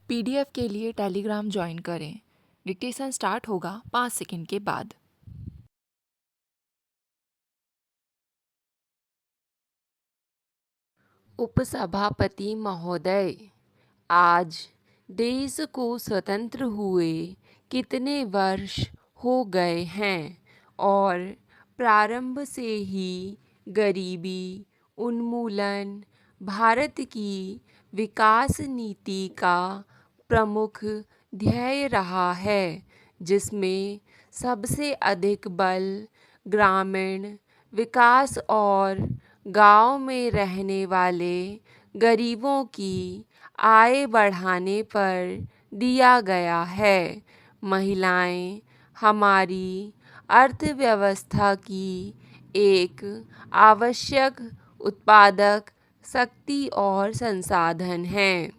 PDF के लिए Telegram join करें। डिक्टेशन स्टार्ट होगा 5 सेकंड के बाद। उपसभापति महोदय, आज देश को स्वतंत्र हुए कितने वर्ष हो गए हैं और प्रारंभ से ही गरीबी उन्मूलन भारत की विकास नीति का प्रमुख ध्येय रहा है, जिसमें सबसे अधिक बल ग्रामीण विकास और गांव में रहने वाले गरीबों की आय बढ़ाने पर दिया गया है। महिलाएं हमारी अर्थव्यवस्था की एक आवश्यक उत्पादक शक्ति और संसाधन हैं।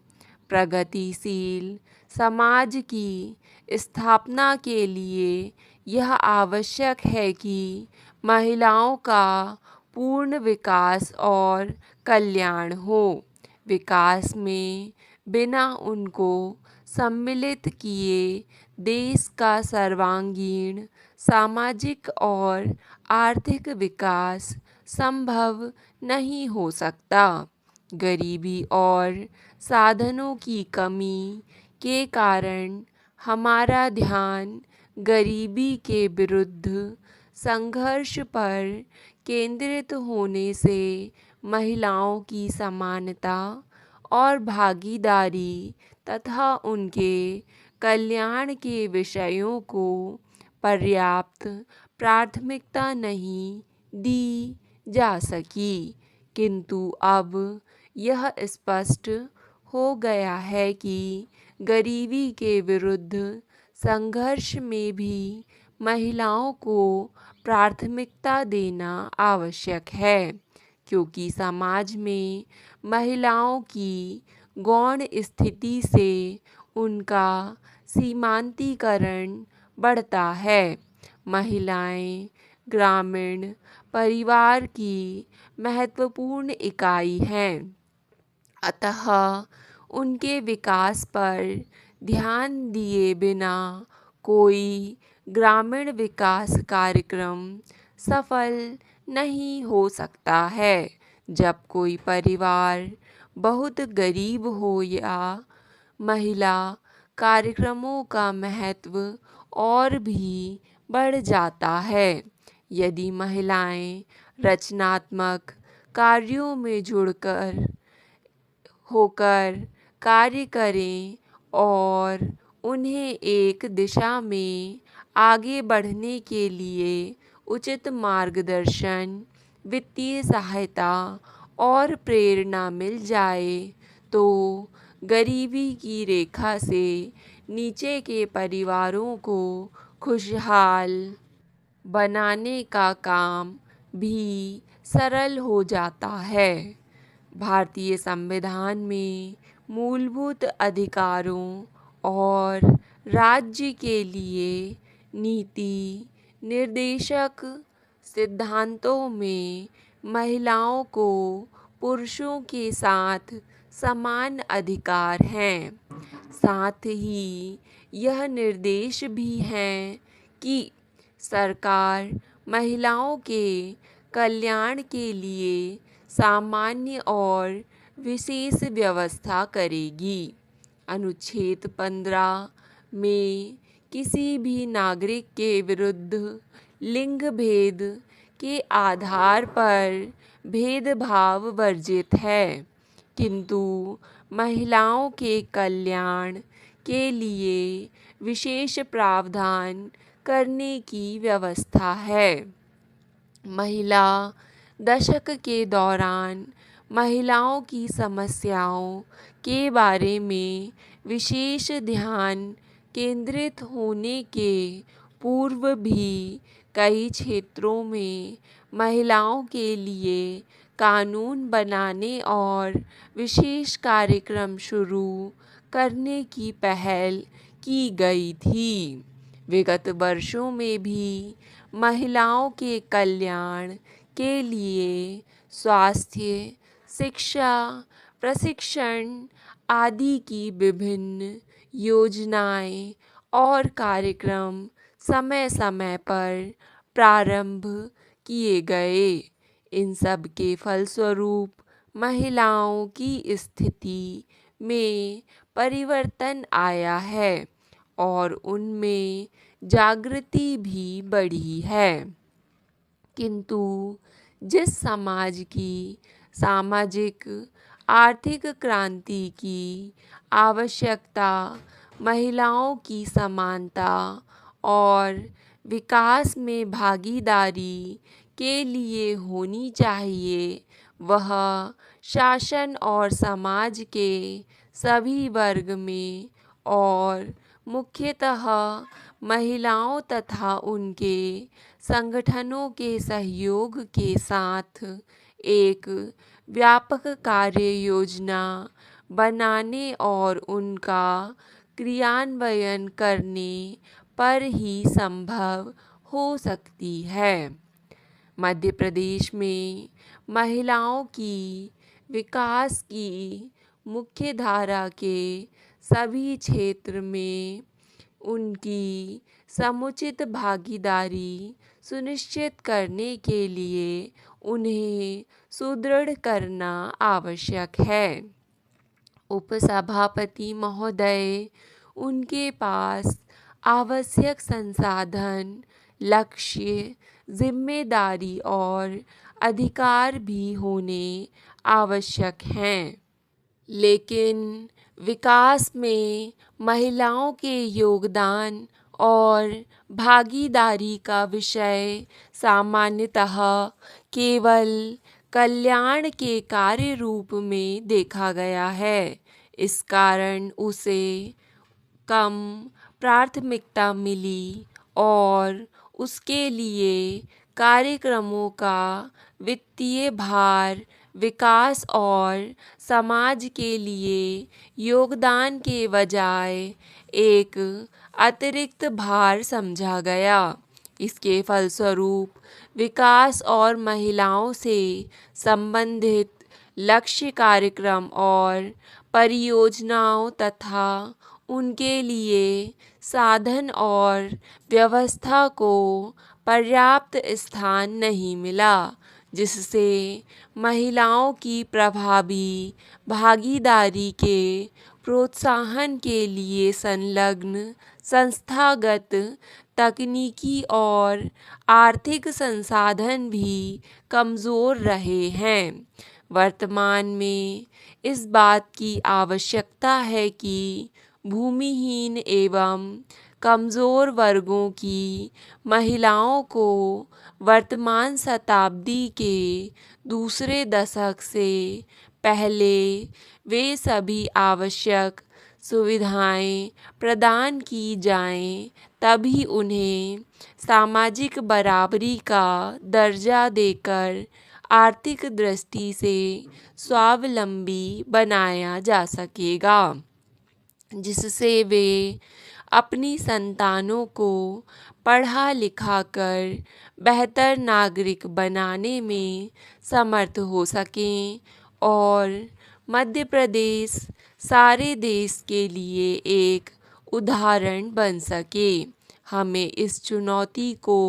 प्रगतिशील समाज की स्थापना के लिए यह आवश्यक है कि महिलाओं का पूर्ण विकास और कल्याण हो। विकास में बिना उनको सम्मिलित किए देश का सर्वांगीण सामाजिक और आर्थिक विकास संभव नहीं हो सकता। गरीबी और साधनों की कमी के कारण हमारा ध्यान गरीबी के विरुद्ध संघर्ष पर केंद्रित होने से महिलाओं की समानता और भागीदारी तथा उनके कल्याण के विषयों को पर्याप्त प्राथमिकता नहीं दी जा सकी। किंतु अब यह स्पष्ट हो गया है कि गरीबी के विरुद्ध संघर्ष में भी महिलाओं को प्राथमिकता देना आवश्यक है, क्योंकि समाज में महिलाओं की गौण स्थिति से उनका सीमांतीकरण बढ़ता है। महिलाएं ग्रामीण परिवार की महत्वपूर्ण इकाई हैं, अतः उनके विकास पर ध्यान दिए बिना कोई ग्रामीण विकास कार्यक्रम सफल नहीं हो सकता है। जब कोई परिवार बहुत गरीब हो या महिला कार्यक्रमों का महत्व और भी बढ़ जाता है। यदि महिलाएं रचनात्मक कार्यों में जुड़कर होकर कार्य करें और उन्हें एक दिशा में आगे बढ़ने के लिए उचित मार्गदर्शन, वित्तीय सहायता और प्रेरणा मिल जाए, तो गरीबी की रेखा से नीचे के परिवारों को खुशहाल बनाने का काम भी सरल हो जाता है। भारतीय संविधान में मूलभूत अधिकारों और राज्य के लिए नीति निर्देशक सिद्धांतों में महिलाओं को पुरुषों के साथ समान अधिकार हैं। साथ ही यह निर्देश भी हैं कि सरकार महिलाओं के कल्याण के लिए सामान्य और विशेष व्यवस्था करेगी। अनुच्छेद 15 में किसी भी नागरिक के विरुद्ध लिंग भेद के आधार पर भेदभाव वर्जित है, किंतु महिलाओं के कल्याण के लिए विशेष प्रावधान करने की व्यवस्था है। महिला दशक के दौरान महिलाओं की समस्याओं के बारे में विशेष ध्यान केंद्रित होने के पूर्व भी कई क्षेत्रों में महिलाओं के लिए कानून बनाने और विशेष कार्यक्रम शुरू करने की पहल की गई थी। विगत वर्षों में भी महिलाओं के कल्याण के लिए स्वास्थ्य, शिक्षा, प्रशिक्षण आदि की विभिन्न योजनाएं और कार्यक्रम समय समय पर प्रारंभ किए गए। इन सब के फलस्वरूप महिलाओं की स्थिति में परिवर्तन आया है और उनमें जागृति भी बढ़ी है। किंतु जिस समाज की सामाजिक आर्थिक क्रांति की आवश्यकता महिलाओं की समानता और विकास में भागीदारी के लिए होनी चाहिए, वह शासन और समाज के सभी वर्ग में और मुख्यतः महिलाओं तथा उनके संगठनों के सहयोग के साथ एक व्यापक कार्य योजना बनाने और उनका क्रियान्वयन करने पर ही संभव हो सकती है। मध्य प्रदेश में महिलाओं की विकास की मुख्य धारा के सभी क्षेत्र में उनकी समुचित भागीदारी सुनिश्चित करने के लिए उन्हें सुदृढ़ करना आवश्यक है। उपसभापति महोदय, उनके पास आवश्यक संसाधन, लक्ष्य, जिम्मेदारी और अधिकार भी होने आवश्यक हैं। लेकिन विकास में महिलाओं के योगदान और भागीदारी का विषय सामान्यतः केवल कल्याण के कार्य रूप में देखा गया है। इस कारण उसे कम प्राथमिकता मिली और उसके लिए कार्यक्रमों का वित्तीय भार विकास और समाज के लिए योगदान के बजाय एक अतिरिक्त भार समझा गया। इसके फलस्वरूप विकास और महिलाओं से संबंधित लक्ष्य कार्यक्रम और परियोजनाओं तथा उनके लिए साधन और व्यवस्था को पर्याप्त स्थान नहीं मिला, जिससे महिलाओं की प्रभावी भागीदारी के प्रोत्साहन के लिए संलग्न संस्थागत, तकनीकी और आर्थिक संसाधन भी कमज़ोर रहे हैं। वर्तमान में इस बात की आवश्यकता है कि भूमिहीन एवं कमज़ोर वर्गों की महिलाओं को वर्तमान शताब्दी के दूसरे दशक से पहले वे सभी आवश्यक सुविधाएं प्रदान की जाएं, तभी उन्हें सामाजिक बराबरी का दर्जा देकर आर्थिक दृष्टि से स्वावलंबी बनाया जा सकेगा, जिससे वे अपनी संतानों को पढ़ा लिखा कर बेहतर नागरिक बनाने में समर्थ हो सकें और मध्य प्रदेश सारे देश के लिए एक उदाहरण बन सके। हमें इस चुनौती को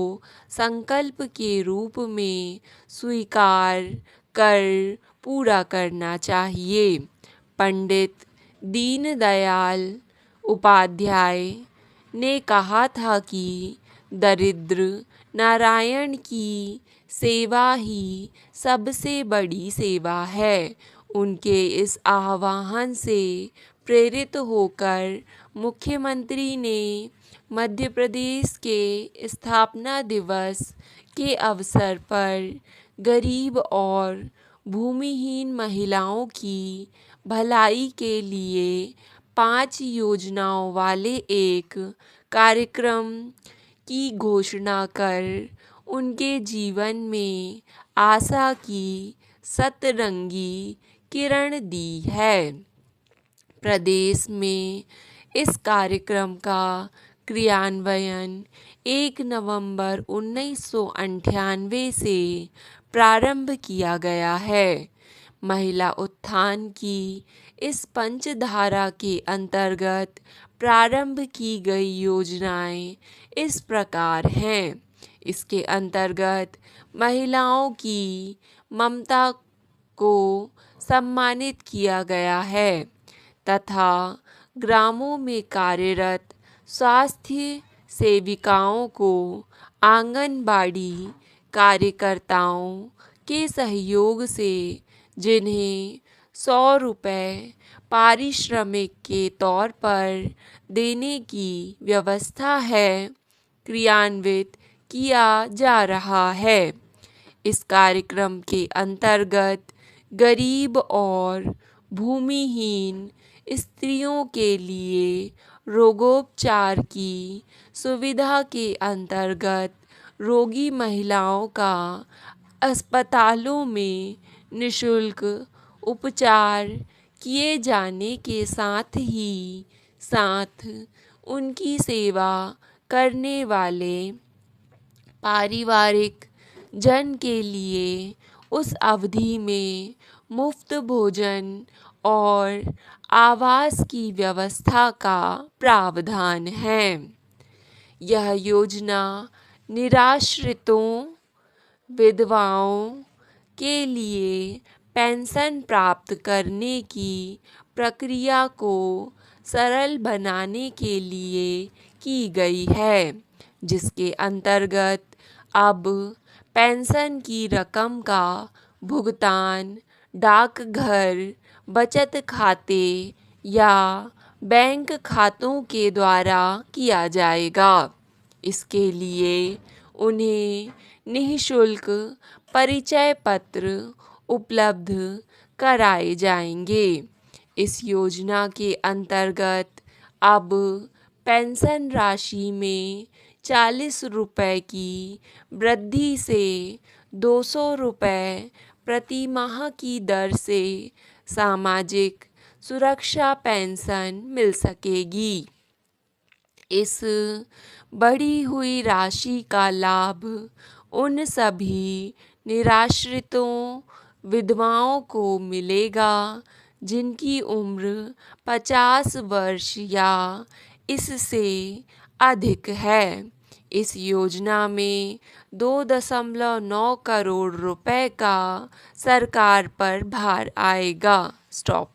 संकल्प के रूप में स्वीकार कर पूरा करना चाहिए। पंडित दीनदयाल उपाध्याय ने कहा था कि दरिद्र नारायण की सेवा ही सबसे बड़ी सेवा है। उनके इस आह्वान से प्रेरित होकर मुख्यमंत्री ने मध्य प्रदेश के स्थापना दिवस के अवसर पर गरीब और भूमिहीन महिलाओं की भलाई के लिए 5 योजनाओं वाले एक कार्यक्रम की घोषणा कर उनके जीवन में आशा की सतरंगी किरण दी है। प्रदेश में इस कार्यक्रम का क्रियान्वयन 1 नवंबर 1998 से प्रारंभ किया गया है। महिला उत्थान की इस पंचधारा के अंतर्गत प्रारंभ की गई योजनाएं इस प्रकार हैं। इसके अंतर्गत महिलाओं की ममता को सम्मानित किया गया है तथा ग्रामों में कार्यरत स्वास्थ्य सेविकाओं को आंगनबाड़ी कार्यकर्ताओं के सहयोग से जिन्हें 100 रुपये पारिश्रमिक के तौर पर देने की व्यवस्था है, क्रियान्वित किया जा रहा है। इस कार्यक्रम के अंतर्गत गरीब और भूमिहीन स्त्रियों के लिए रोगोपचार की सुविधा के अंतर्गत रोगी महिलाओं का अस्पतालों में निःशुल्क उपचार किए जाने के साथ ही साथ उनकी सेवा करने वाले पारिवारिक जन के लिए उस अवधि में मुफ्त भोजन और आवास की व्यवस्था का प्रावधान है। यह योजना निराश्रितों, विधवाओं के लिए पेंशन प्राप्त करने की प्रक्रिया को सरल बनाने के लिए की गई है, जिसके अंतर्गत अब पेंशन की रकम का भुगतान डाकघर, बचत खाते या बैंक खातों के द्वारा किया जाएगा। इसके लिए उन्हें निःशुल्क परिचय पत्र उपलब्ध कराए जाएंगे। इस योजना के अंतर्गत अब पेंशन राशि में 40 रुपये की वृद्धि से 200 रुपये प्रति माह की दर से सामाजिक सुरक्षा पेंशन मिल सकेगी। इस बढ़ी हुई राशि का लाभ उन सभी निराश्रितों, विधवाओं को मिलेगा जिनकी उम्र 50 वर्ष या इससे अधिक है। इस योजना में 2.9 करोड़ रुपए का सरकार पर भार आएगा। स्टॉप।